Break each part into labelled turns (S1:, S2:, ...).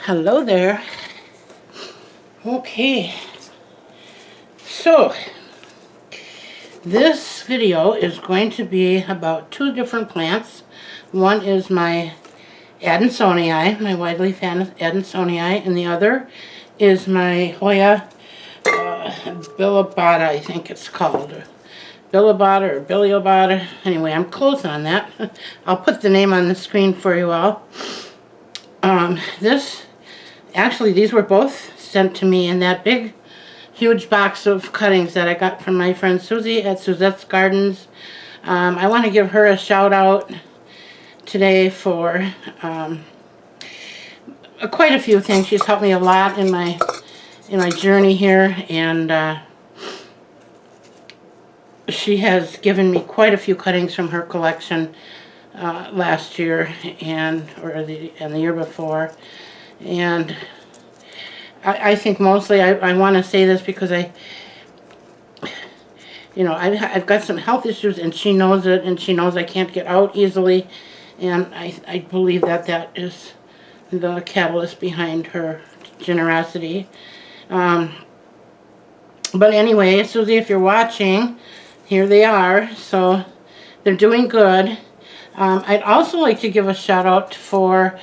S1: Hello there. Okay, so this video is going to be about two different plants. One is my Adensonii, my wide-leaf Adensonii, and the other is my Hoya Bilobata, I think it's called. Bilobata or Bilobata. Anyway, I'm close on that. I'll put the name on the screen for you all. Actually, these were both sent to me in that big, huge box of cuttings that I got from my friend Susie at Suzette's Gardens. I want to give her a shout out today for quite a few things. She's helped me a lot in my journey here, and she has given me quite a few cuttings from her collection last year and the year before. And I think mostly I want to say this because I've got some health issues, and she knows it, and she knows I can't get out easily, and I believe that is the catalyst behind her generosity. But anyway, Susie, if you're watching, here they are. So they're doing good. I'd also like to give a shout out for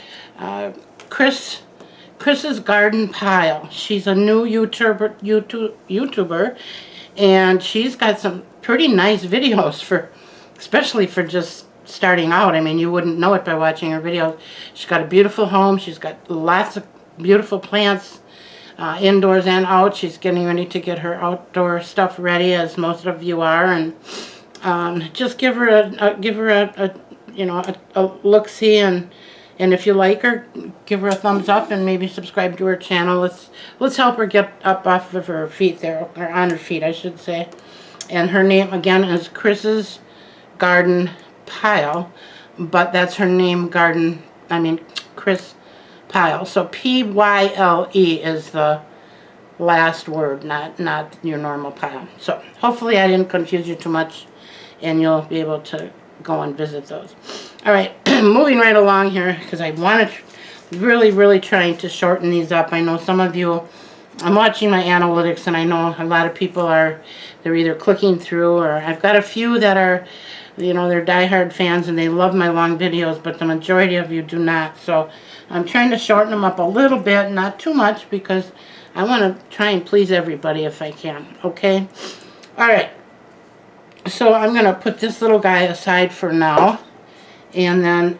S1: Chris's Garden Pile. She's a new YouTuber, and she's got some pretty nice videos especially for just starting out. I mean, you wouldn't know it by watching her videos. She's got a beautiful home. She's got lots of beautiful plants, indoors and out. She's getting ready to get her outdoor stuff ready, as most of you are, and just give her a look-see, and if you like her, give her a thumbs up and maybe subscribe to her channel. Let's help her get up off of her feet there, or on her feet, I should say. And her name again is Chris's Garden Pile, but that's her name, Chris Pile. So P-Y-L-E is the last word, not your normal pile. So hopefully I didn't confuse you too much, and you'll be able to go and visit those. All right, moving right along here, because I wanted really trying to shorten these up. I know some of you, I'm watching my analytics, and I know a lot of people they're either clicking through, or I've got a few that are, they're diehard fans and they love my long videos, but the majority of you do not. So I'm trying to shorten them up a little bit, not too much, because I want to try and please everybody if I can, okay? All right, so I'm going to put this little guy aside for now, and then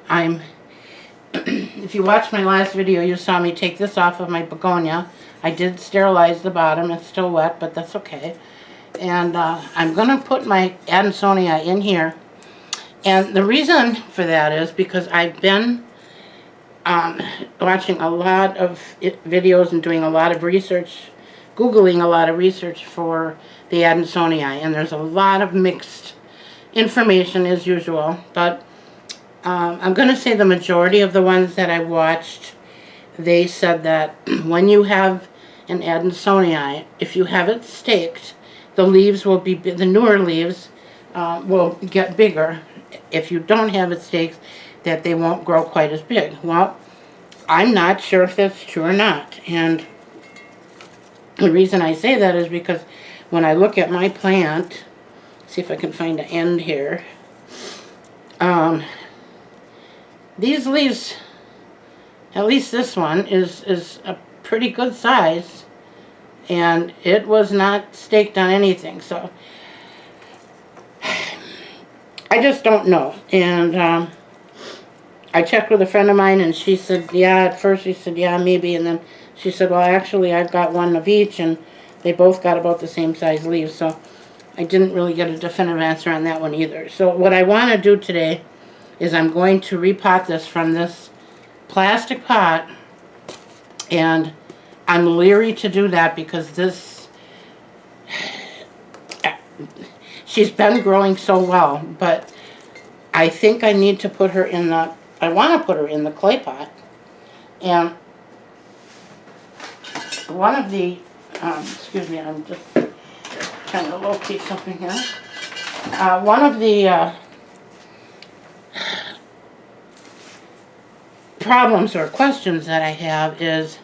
S1: if you watched my last video, you saw me take this off of my begonia. I did sterilize the bottom. It's still wet, but that's okay. And I'm going to put my Adensonii in here. And the reason for that is because I've been watching a lot of videos and doing a lot of research, Googling a lot of research for the Adensonii. And there's a lot of mixed information as usual. But I'm going to say the majority of the ones that I watched, they said that when you have an Adensonii, if you have it staked, the leaves will be, the newer leaves will get bigger. If you don't have it staked, that they won't grow quite as big. Well, I'm not sure if that's true or not. And the reason I say that is because when I look at my plant, see if I can find an end here. These leaves, at least this one, is a pretty good size, and it was not staked on anything. So I just don't know. And I checked with a friend of mine, and she said, yeah, at first she said, yeah, maybe, and then she said, well, actually, I've got one of each, and they both got about the same size leaves. So I didn't really get a definitive answer on that one either. So what I want to do today is I'm going to repot this from this plastic pot, and I'm leery to do that because she's been growing so well, but I think I need to put her I want to put her in the clay pot. And one of the, excuse me, I'm just trying to locate something here. One of the problems or questions that I have is,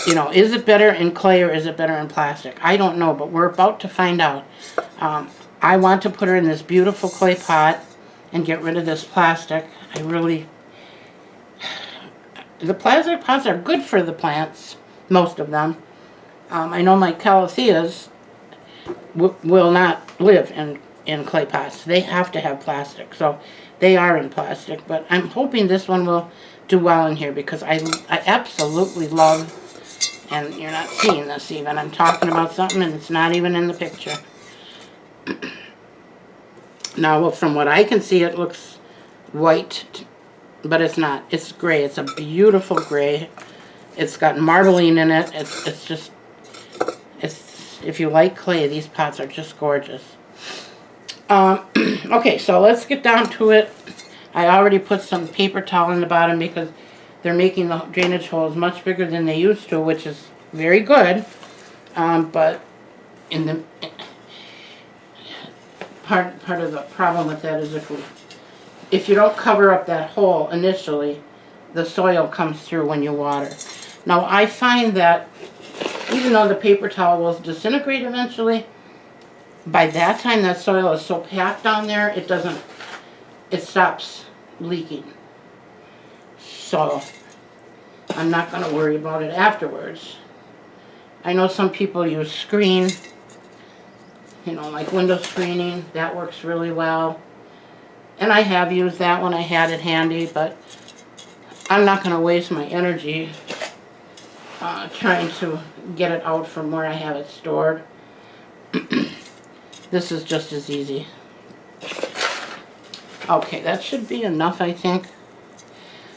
S1: you know, is it better in clay or is it better in plastic? I don't know, but we're about to find out. I want to put her in this beautiful clay pot and get rid of this plastic. The plastic pots are good for the plants, most of them. I know my calatheas will not live in clay pots. They have to have plastic, so they are in plastic. But I'm hoping this one will do well in here because I absolutely love, and you're not seeing this even, I'm talking about something and it's not even in the picture. Now, from what I can see, it looks white, but it's not. It's gray. It's a beautiful gray. It's got marbling in it. It's just, if you like clay, these pots are just gorgeous. Okay, so let's get down to it. I already put some paper towel in the bottom because they're making the drainage holes much bigger than they used to, which is very good. But in the part of the problem with that is if you don't cover up that hole initially, the soil comes through when you water. Now I find that even though the paper towel will disintegrate eventually, by that time that soil is so packed down there, it stops leaking. So I'm not going to worry about it afterwards. I know some people use screen, you know, like window screening. That works really well. And I have used that when I had it handy, but I'm not going to waste my energy trying to get it out from where I have it stored. This is just as easy. Okay, that should be enough, I think.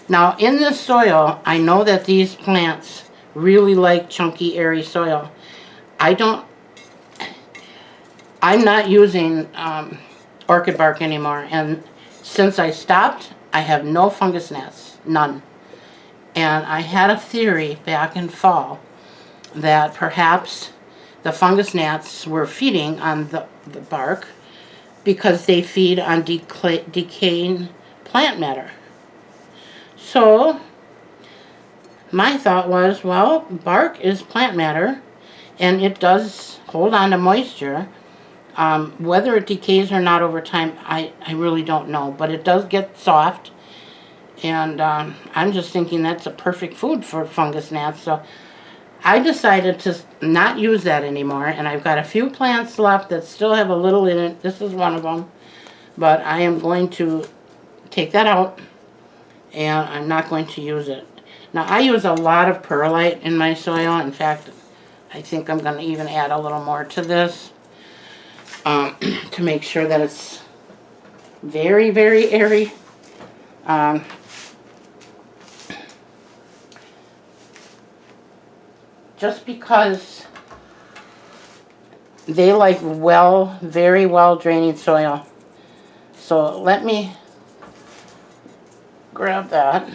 S1: Now, in this soil, I know that these plants really like chunky, airy soil. I'm not using orchid bark anymore, and since I stopped, I have no fungus gnats, none. And I had a theory back in fall that perhaps the fungus gnats were feeding on the bark because they feed on decaying plant matter. So my thought was, well, bark is plant matter and it does hold on to moisture. Whether it decays or not over time, I really don't know, but it does get soft, and I'm just thinking that's a perfect food for fungus gnats. So I decided to not use that anymore, and I've got a few plants left that still have a little in it. This is one of them, but I am going to take that out, and I'm not going to use it. Now, I use a lot of perlite in my soil. In fact, I think I'm going to even add a little more to this to make sure that it's very, very airy. Just because they like very well draining soil. So let me grab that.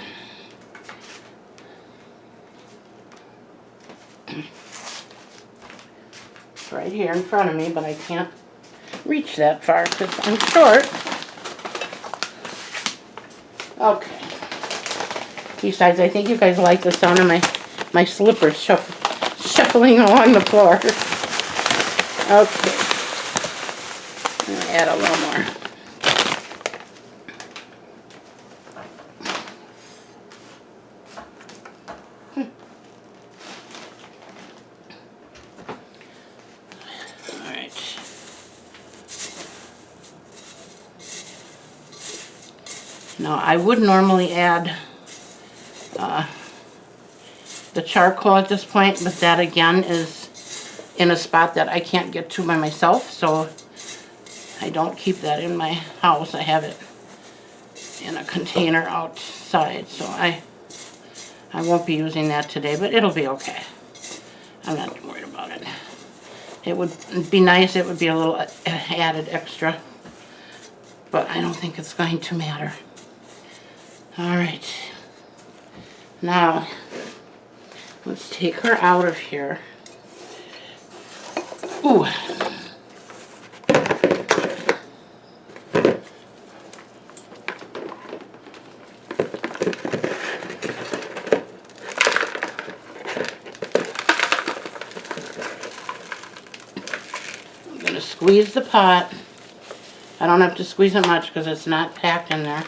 S1: It's right here in front of me, but I can't reach that far because I'm short. Okay. Besides, I think you guys like the sound of my slippers shuffling along the floor. Okay. I'm going to add a little more. Alright. Now, I would normally add the charcoal at this point, but that again is in a spot that I can't get to by myself, so I don't keep that in my house. I have it in a container outside, so I won't be using that today, but it'll be okay. I'm not worried about it. It would be nice, it would be a little added extra, but I don't think it's going to matter. Alright, now let's take her out of here. Ooh. just squeeze the pot. I don't have to squeeze it much because it's not packed in there.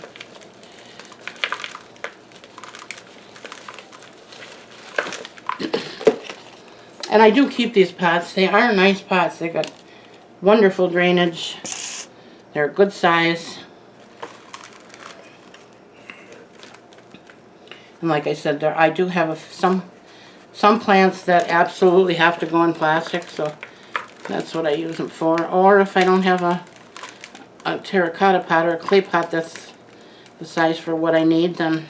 S1: And I do keep these pots. They are nice pots. They got wonderful drainage. They're a good size. And like I said, I do have some plants that absolutely have to go in plastic, so that's what I use them for. Or if I don't have a terracotta pot or a clay pot that's the size for what I need, then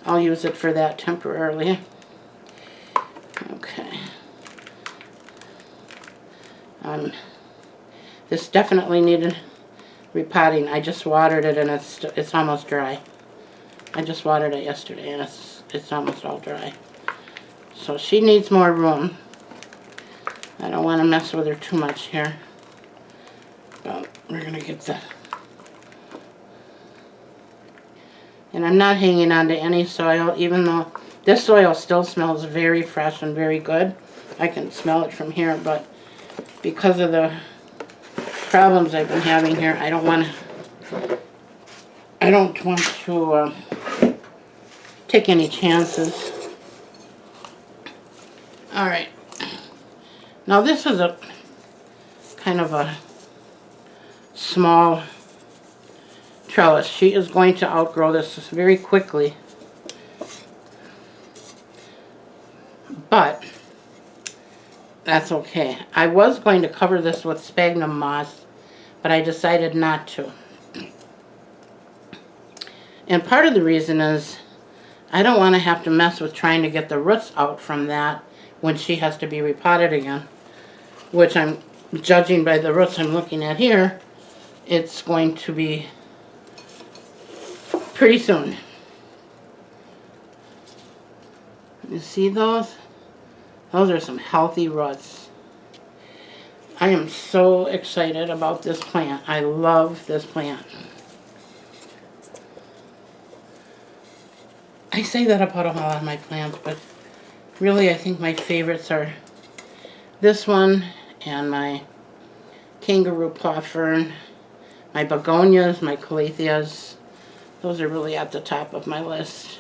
S1: I'll use it for that temporarily. Okay. This definitely needed repotting. I just watered it and it's almost dry. I just watered it yesterday and it's almost all dry. So she needs more room. I don't want to mess with her too much here. But we're going to get the... And I'm not hanging on to any soil, even though this soil still smells very fresh and very good. I can smell it from here, but because of the problems I've been having here, I don't want to take any chances. Alright. Now this is a kind of a small trellis. She is going to outgrow this very quickly. But that's okay. I was going to cover this with sphagnum moss, but I decided not to. And part of the reason is I don't want to have to mess with trying to get the roots out from that when she has to be repotted again, which I'm judging by the roots I'm looking at here, it's going to be pretty soon. You see those? Those are some healthy roots. I am so excited about this plant. I love this plant. I say that about a lot of my plants, but really I think my favorites are this one and my kangaroo paw fern, my begonias, my calatheas. Those are really at the top of my list.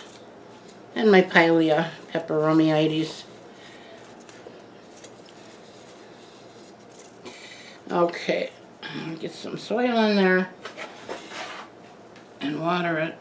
S1: And my pilea peperomioides. Okay, I'll get some soil in there and water it.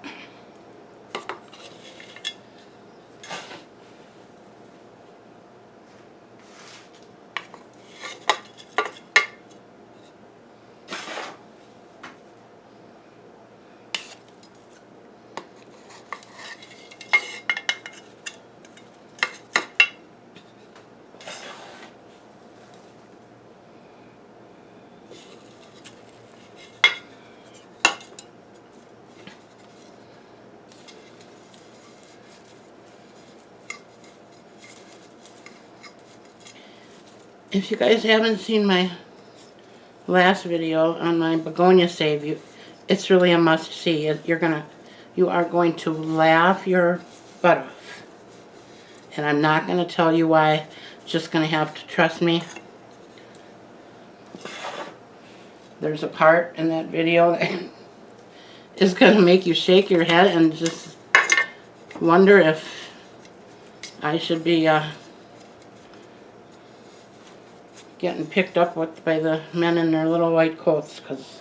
S1: If you guys haven't seen my last video on my begonia save, it's really a must-see. You are going to laugh your butt off. And I'm not going to tell you why. Just going to have to trust me. There's a part in that video that is going to make you shake your head and just wonder if I should be getting picked up by the men in their little white coats, because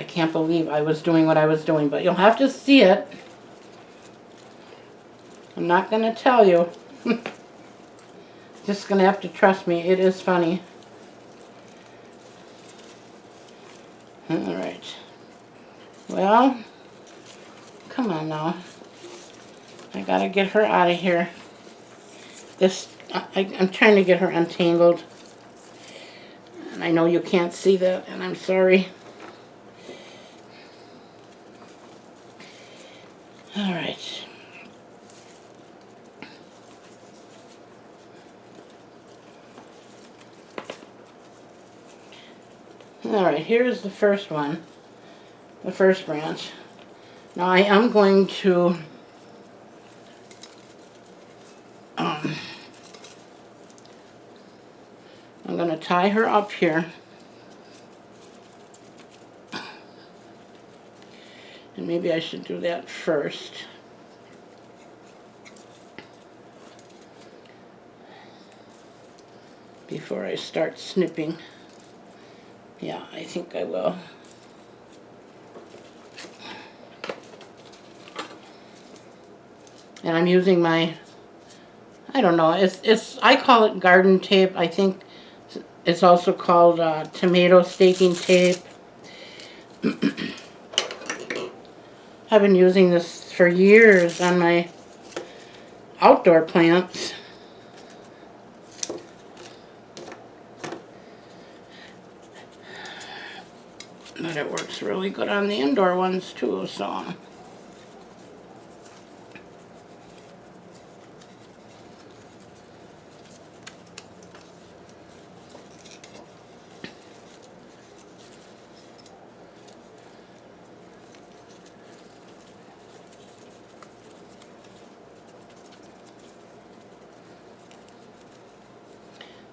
S1: I can't believe I was doing what I was doing. But you'll have to see it. I'm not going to tell you. Just going to have to trust me. It is funny. Alright. Well, come on now. I got to get her out of here. I'm trying to get her untangled. And I know you can't see that, and I'm sorry. Alright. Alright, here's the first one. The first branch. Now I am going to tie her up here. And maybe I should do that first. Before I start snipping. Yeah, I think I will. And I'm using my, I don't know, I call it garden tape. I think it's also called tomato staking tape. I've been using this for years on my outdoor plants. But it works really good on the indoor ones too, so.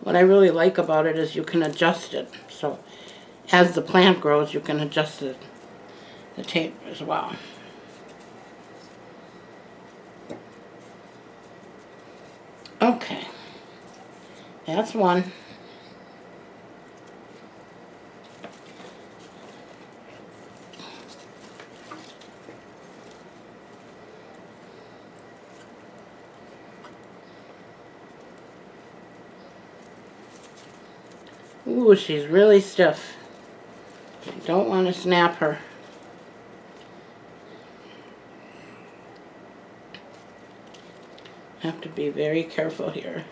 S1: What I really like about it is you can adjust it. So as the plant grows, you can adjust the tape as well. Okay, that's one. Ooh, she's really stiff. I don't want to snap her. Have to be very careful here.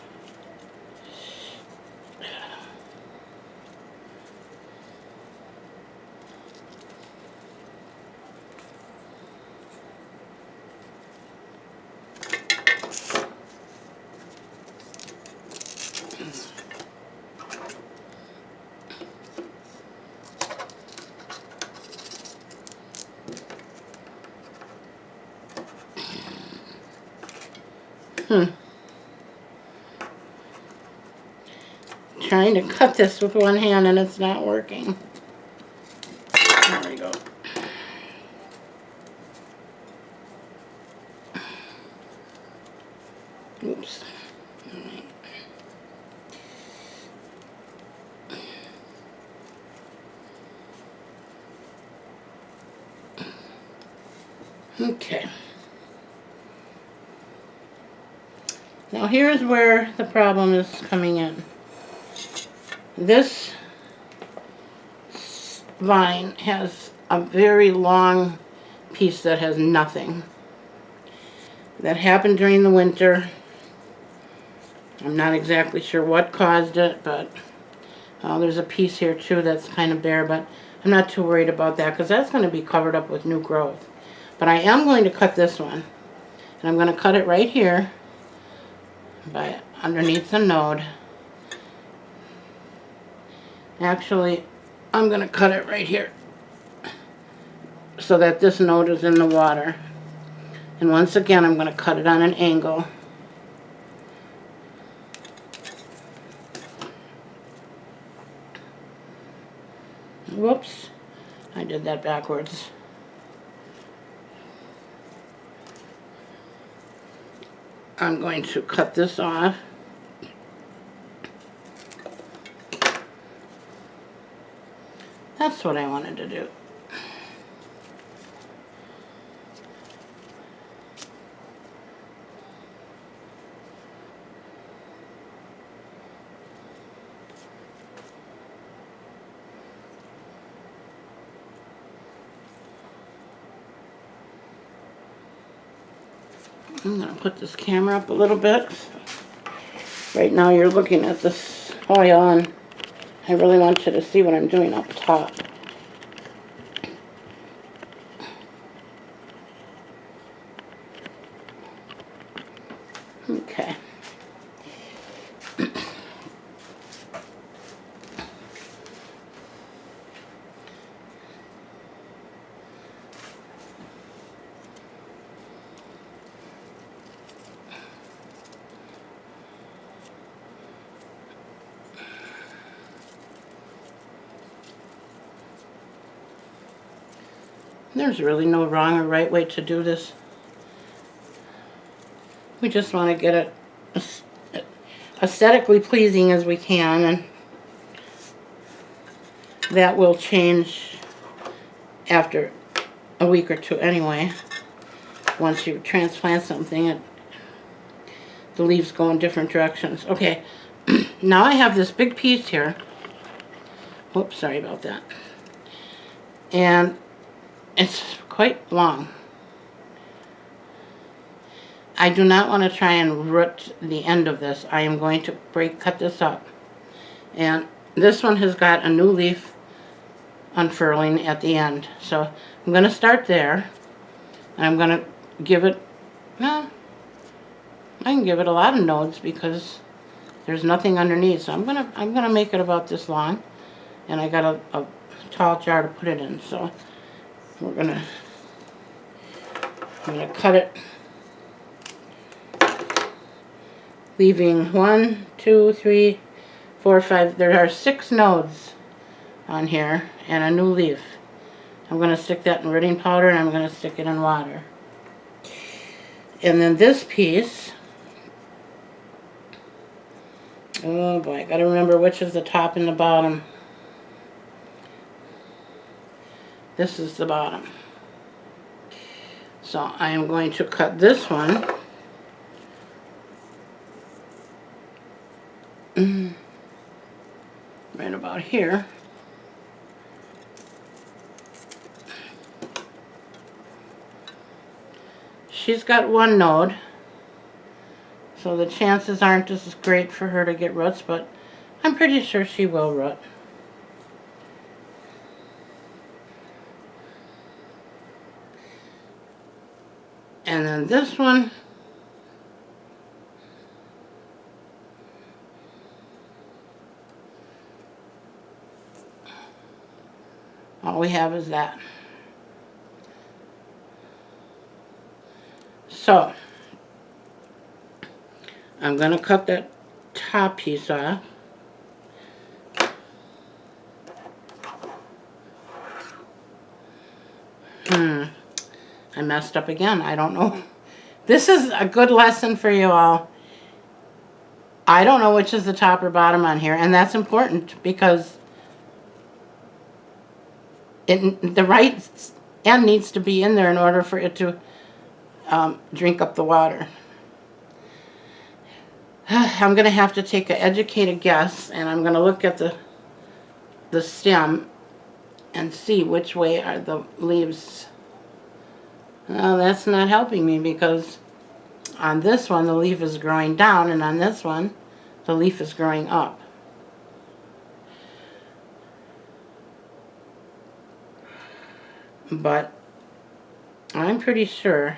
S1: Trying to cut this with one hand and it's not working. There we go. Oops. All right. Okay. Now here's where the problem is coming in. This vine has a very long piece that has nothing. That happened during the winter. I'm not exactly sure what caused it, but there's a piece here too that's kind of bare, but I'm not too worried about that because that's going to be covered up with new growth. But I am going to cut this one, and I'm going to cut it right here by underneath the node. Actually, I'm going to cut it right here so that this node is in the water. And once again, I'm going to cut it on an angle. Whoops, I did that backwards. I'm going to cut this off. That's what I wanted to do. I'm going to put this camera up a little bit. Right now you're looking at this Hoya, and I really want you to see what I'm doing up top. Okay. There's really no wrong or right way to do this. We just want to get it aesthetically pleasing as we can, and that will change after a week or two anyway. Once you transplant something, the leaves go in different directions. Okay, now I have this big piece here. Oops, sorry about that. And it's quite long. I do not want to try and root the end of this. I am going to cut this up. And this one has got a new leaf unfurling at the end. So I'm going to start there. And I'm going to give it, I can give it a lot of nodes because there's nothing underneath. So I'm gonna make it about this long. And I got a tall jar to put it in. So I'm gonna cut it, leaving 1, 2, 3, 4, 5. There are 6 nodes on here and a new leaf. I'm going to stick that in rooting powder, and I'm going to stick it in water. And then this piece, oh boy, I got to remember which is the top and the bottom. This is the bottom. So I am going to cut this one right about here. She's got 1 node, so the chances aren't as great for her to get roots, but I'm pretty sure she will root. And then this one, all we have is that. So, I'm going to cut that top piece off. I messed up again. I don't know. This is a good lesson for you all. I don't know which is the top or bottom on here, and that's important because the right end needs to be in there in order for it to drink up the water. I'm going to have to take an educated guess, and I'm going to look at the stem and see which way are the leaves. Well, that's not helping me because on this one the leaf is growing down, and on this one the leaf is growing up. But I'm pretty sure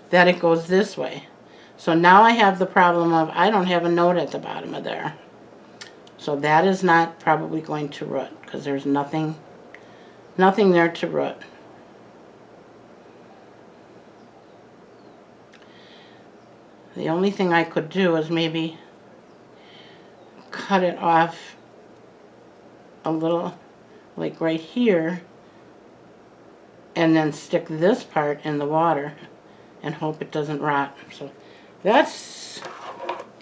S1: that it goes this way. So now I have the problem of I don't have a node at the bottom of there. So that is not probably going to root because there's nothing there to root. The only thing I could do is maybe cut it off a little, like right here, and then stick this part in the water and hope it doesn't rot. So that's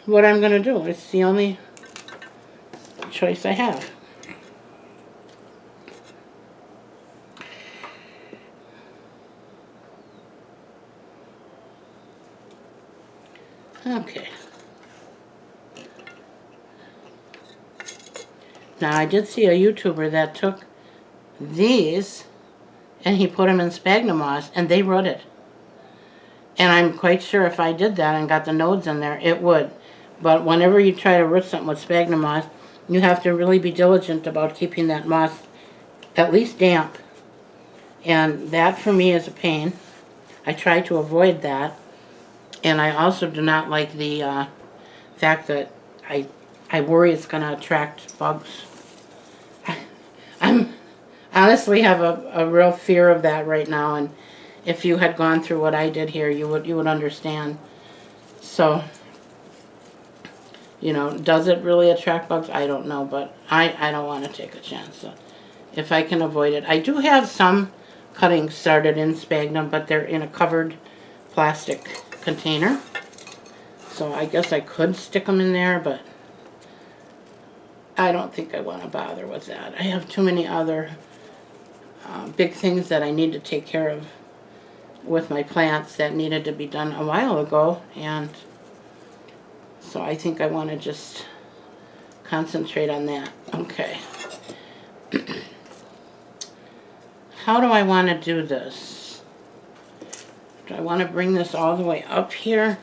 S1: what I'm going to do. It's the only choice I have. Okay. Now I did see a YouTuber that took these and he put them in sphagnum moss and they rooted. And I'm quite sure if I did that and got the nodes in there, it would. But whenever you try to root something with sphagnum moss, you have to really be diligent about keeping that moss at least damp. And that for me is a pain. I try to avoid that. And I also do not like the fact that I worry it's going to attract bugs. I honestly have a real fear of that right now, and if you had gone through what I did here, you would understand. So You know, does it really attract bugs? I don't know, but I don't want to take a chance. So if I can avoid it. I do have some cuttings started in sphagnum, but they're in a covered plastic container. So I guess I could stick them in there, but I don't think I want to bother with that. I have too many other big things that I need to take care of with my plants that needed to be done a while ago, and so I think I want to just concentrate on that. Okay. How do I want to do this? Do I want to bring this all the way up here?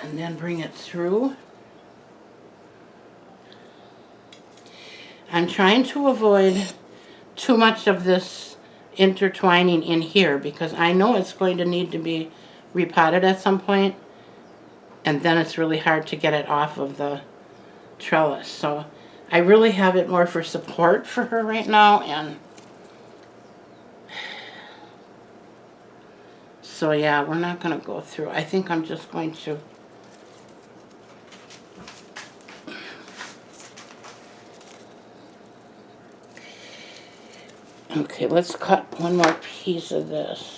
S1: And then bring it through? I'm trying to avoid too much of this intertwining in here because I know it's going to need to be repotted at some point, and then it's really hard to get it off of the trellis. So I really have it more for support for her right now, and so yeah, we're not going to go through. I think I'm just going to okay, let's cut one more piece of this.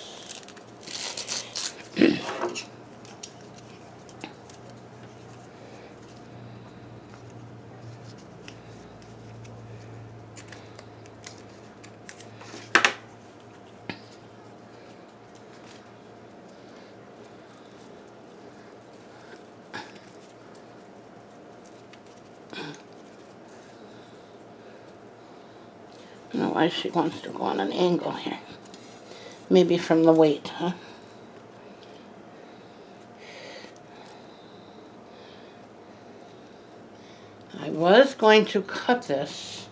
S1: I don't know why she wants to go on an angle here. Maybe from the weight, huh? I was going to cut this.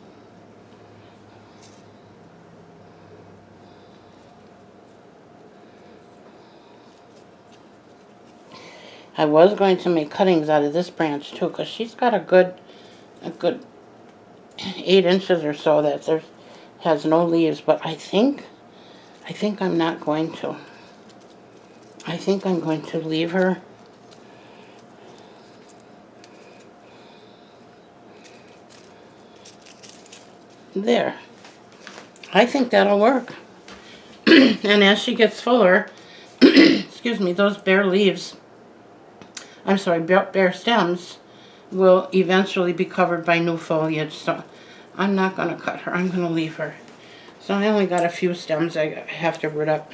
S1: I was going to make cuttings out of this branch too, because she's got a good 8 inches or so that has no leaves, but I think I'm not going to. I think I'm going to leave her there. I think that'll work. And as she gets fuller, excuse me, those bare leaves, I'm sorry, bare stems will eventually be covered by new foliage. So I'm not going to cut her. I'm going to leave her. So I only got a few stems I have to root up,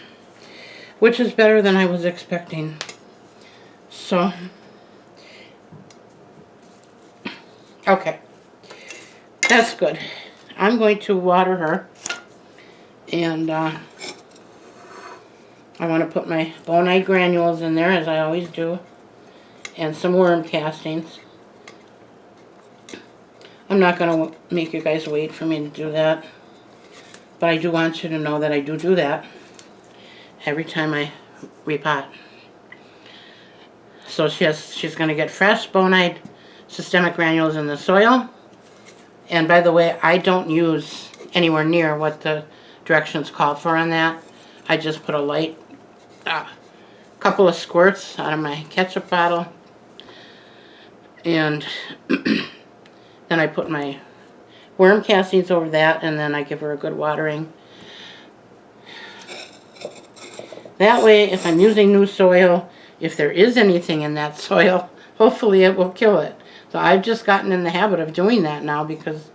S1: which is better than I was expecting. So, okay, that's good. I'm going to water her, and I want to put my bonite granules in there, as I always do, and some worm castings. I'm not going to make you guys wait for me to do that, but I do want you to know that I do that every time I repot. So she's going to get fresh bonite systemic granules in the soil. And by the way, I don't use anywhere near what the directions call for on that. I just put a light couple of squirts out of my ketchup bottle, and then I put my worm castings over that, and then I give her a good watering. That way, if I'm using new soil, if there is anything in that soil, hopefully it will kill it. So I've just gotten in the habit of doing that now because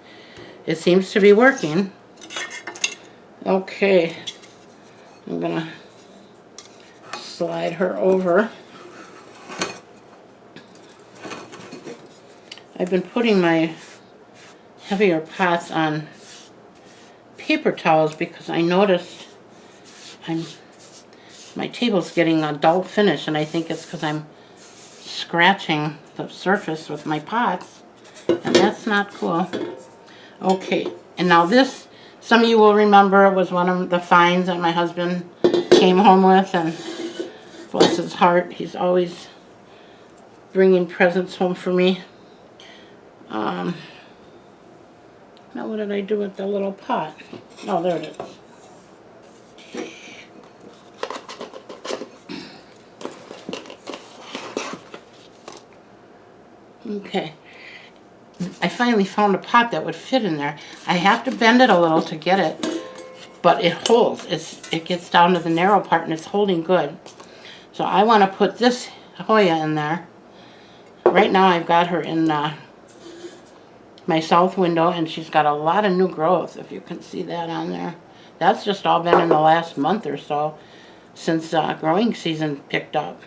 S1: it seems to be working. Okay, I'm going to slide her over. I've been putting my heavier pots on paper towels because I noticed my table's getting a dull finish, and I think it's because I'm scratching the surface with my pots, and that's not cool. Okay, and now this, some of you will remember, it was one of the finds that my husband came home with, and bless his heart, he's always bringing presents home for me. Now what did I do with the little pot? Oh, there it is. Okay. I finally found a pot that would fit in there. I have to bend it a little to get it, but it holds. It gets down to the narrow part and it's holding good. So I want to put this Hoya in there. Right now I've got her in my south window, and she's got a lot of new growth, if you can see that on there. That's just all been in the last month or so since growing season picked up.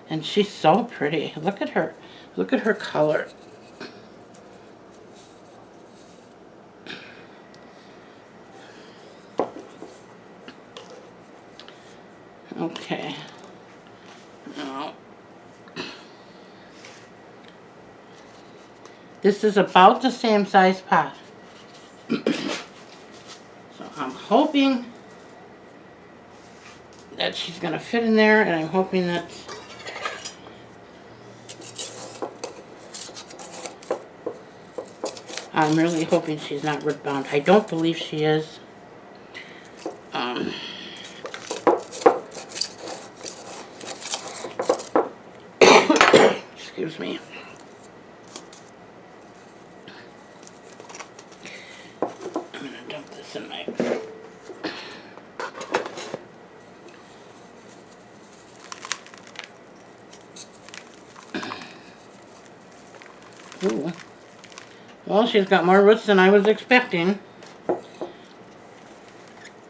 S1: And she's so pretty. Look at her. Look at her color. Okay. Now, this is about the same size pot. So I'm hoping that she's going to fit in there, and I'm hoping that I'm really hoping she's not root bound. I don't believe she is. Excuse me. I'm going to dump this in my... Ooh. Well, she's got more roots than I was expecting.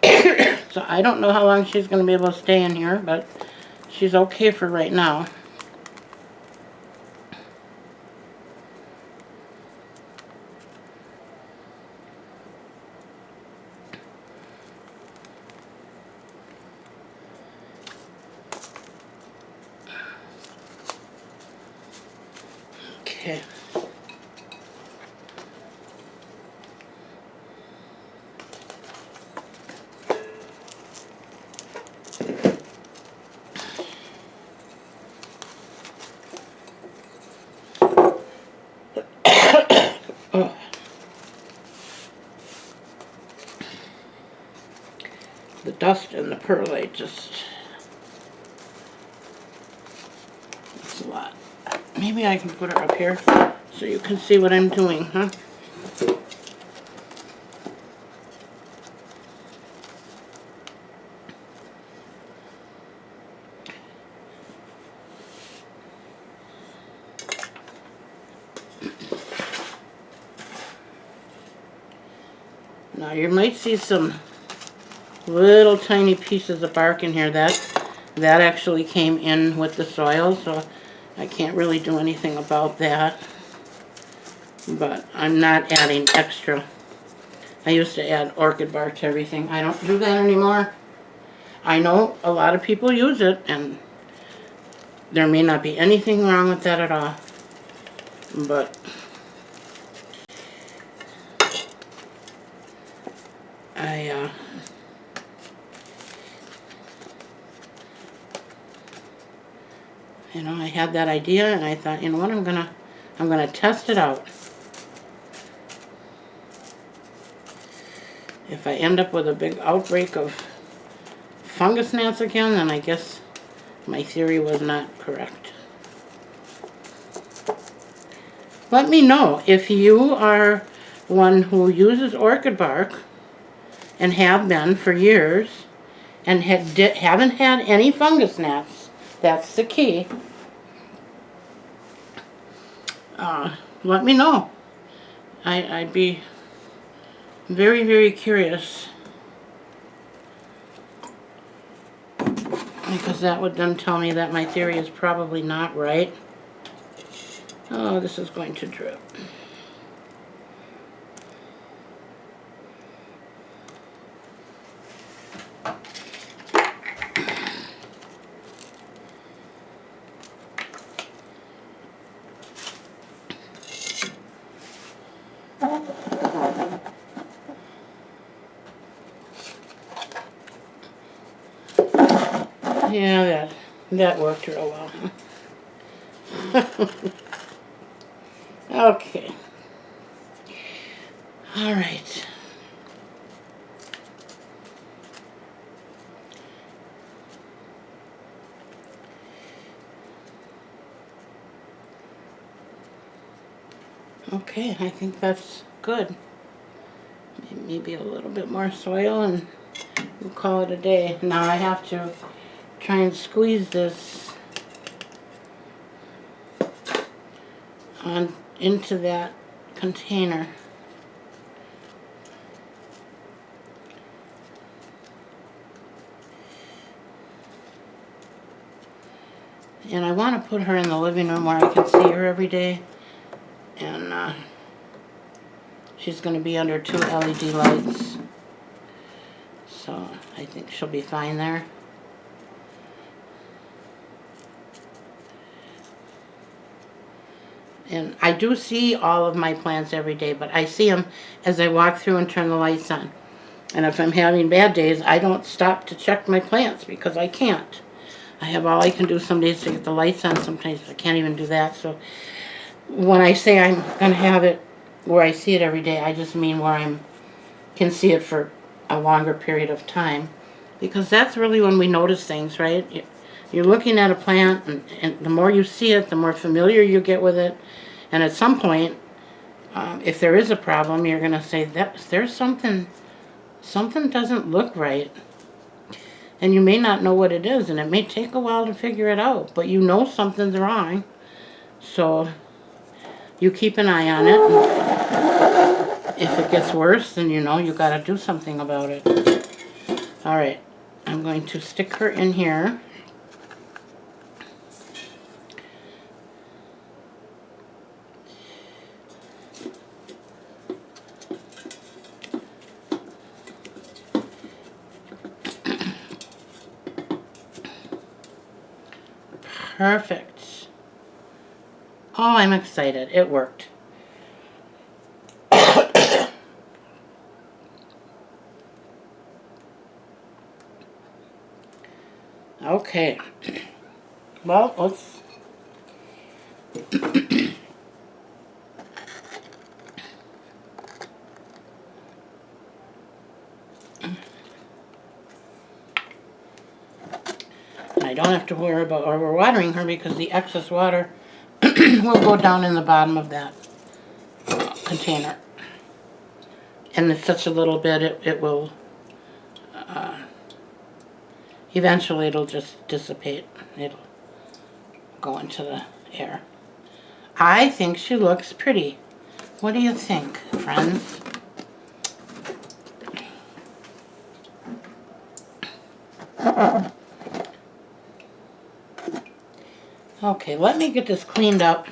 S1: So I don't know how long she's going to be able to stay in here, but she's okay for right now. Okay. Oh. The dust and the perlite just... It's a lot. Maybe I can put her up here so you can see what I'm doing, huh? Now you might see some little tiny pieces of bark in here. That actually came in with the soil, so I can't really do anything about that. But I'm not adding extra. I used to add orchid bark to everything. I don't do that anymore. I know a lot of people use it, and there may not be anything wrong with that at all. But you know, I had that idea, and I thought, you know what, I'm gonna test it out. If I end up with a big outbreak of fungus gnats again, then I guess my theory was not correct. Let me know if you are one who uses orchid bark and have been for years and haven't had any fungus gnats. That's the key. Let me know. I'd be very, very curious, because that would then tell me that my theory is probably not right. Oh, this is going to drip. Yeah, that worked real well. Okay. All right. Okay, I think that's good. Maybe a little bit more soil and we'll call it a day. Now I have to try and squeeze this on into that container. And I want to put her in the living room where I can see her every day. And she's going to be under 2 LED lights. So I think she'll be fine there. And I do see all of my plants every day, but I see them as I walk through and turn the lights on. And if I'm having bad days, I don't stop to check my plants because I can't. I have all I can do some days to get the lights on. Sometimes I can't even do that. So when I say I'm going to have it where I see it every day, I just mean where I can see it for a longer period of time. Because that's really when we notice things, right? You're looking at a plant, and the more you see it, the more familiar you get with it. And at some point, if there is a problem, you're going to say, there's something doesn't look right. And you may not know what it is, and it may take a while to figure it out, but you know something's wrong. So you keep an eye on it. And if it gets worse, then you know you got to do something about it. All right, I'm going to stick her in here. Perfect. Oh, I'm excited. It worked. Okay. Well, let's... I don't have to worry about overwatering her because the excess water will go down in the bottom of that container. And it's such a little bit, it will... eventually it'll just dissipate. It'll go into the air. I think she looks pretty. What do you think, friends? Okay, let me get this cleaned up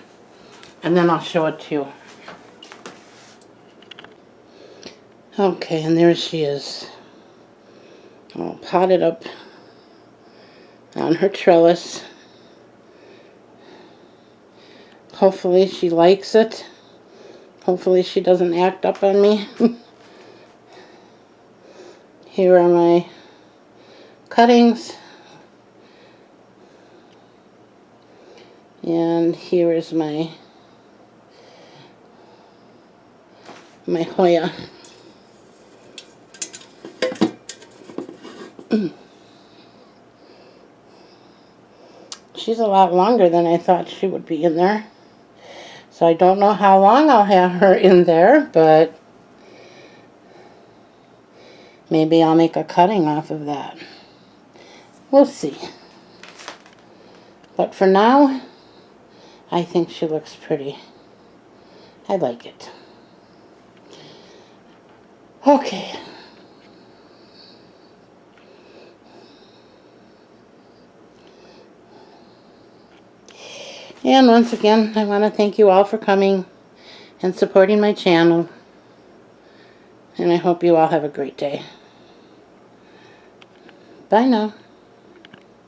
S1: and then I'll show it to you. Okay, and there she is. All potted up on her trellis. Hopefully she likes it. Hopefully she doesn't act up on me. Here are my cuttings. And here is my Hoya. She's a lot longer than I thought she would be in there. So I don't know how long I'll have her in there, but maybe I'll make a cutting off of that. We'll see. But for now, I think she looks pretty. I like it. Okay. And once again, I want to thank you all for coming and supporting my channel. And I hope you all have a great day. Bye now.